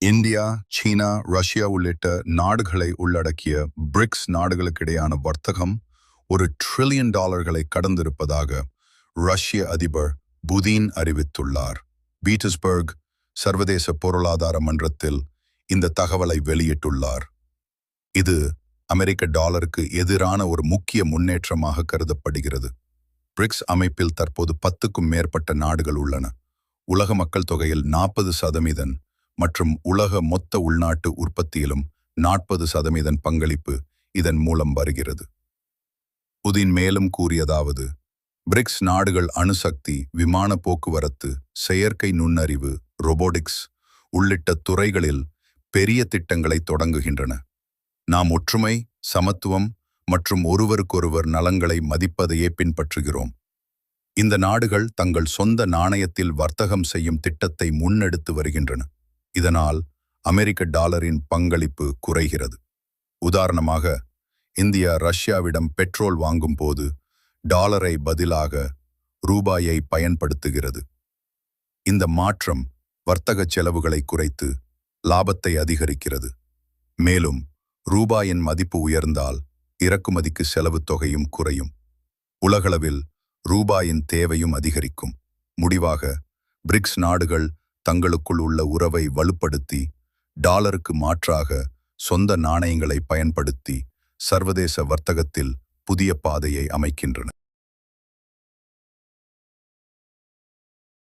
India, சீனா, Russia உள்ளிட்ட நாடுகளை உள்ளடக்கிய பிரிக்ஸ் நாடுகளுக்கிடையான வர்த்தகம் $1 டிரில்லியன் கடந்திருப்பதாக ரஷ்ய அதிபர் புதின் அறிவித்துள்ளார். பீட்டர்ஸ்பர்க் சர்வதேச பொருளாதார மன்றத்தில் இந்த தகவலை வெளியிட்டுள்ளார். இது அமெரிக்க டாலருக்கு எதிரான ஒரு முக்கிய முன்னேற்றமாக கருதப்படுகிறது. பிரிக்ஸ் அமைப்பில் தற்போது 10க்கும் மேற்பட்ட நாடுகள் உள்ளன. உலக மக்கள் தொகையில் 40% மற்றும் உலக மொத்த உள்நாட்டு உற்பத்தியிலும் 40% பங்களிப்பு இதன் மூலம் வருகிறது. புதின் மேலும் கூறியதாவது, பிரிக்ஸ் நாடுகள் அணுசக்தி, விமான போக்குவரத்து, செயற்கை நுண்ணறிவு, ரோபோட்டிக்ஸ் உள்ளிட்ட துறைகளில் பெரிய திட்டங்களை தொடங்குகின்றன. நாம் ஒற்றுமை, சமத்துவம் மற்றும் ஒருவருக்கொருவர் நலன்களை மதிப்பதையே பின்பற்றுகிறோம். இந்த நாடுகள் தங்கள் சொந்த நாணயத்தில் வர்த்தகம் செய்யும் திட்டத்தை முன்னெடுத்து வருகின்றன. இதனால் அமெரிக்க டாலரின் பங்களிப்பு குறைகிறது. உதாரணமாக, இந்தியா ரஷ்யாவிடம் பெட்ரோல் வாங்கும் போது டாலரை பதிலாக ரூபாயை பயன்படுத்துகிறது. இந்த மாற்றம் வர்த்தக செலவுகளை குறைத்து லாபத்தை அதிகரிக்கிறது. மேலும் ரூபாயின் மதிப்பு உயர்ந்தால் இறக்குமதிக்கு செலவு தொகையும் குறையும். உலகளவில் ரூபாயின் தேவையும் அதிகரிக்கும். முடிவாக, பிரிக்ஸ் நாடுகள் தங்களுக்குள் உள்ள உறவை வலுப்படுத்தி டாலருக்கு மாற்றாக சொந்த நாணயங்களை பயன்படுத்தி சர்வதேச வர்த்தகத்தில் புதிய பாதையை அமைக்கின்றன.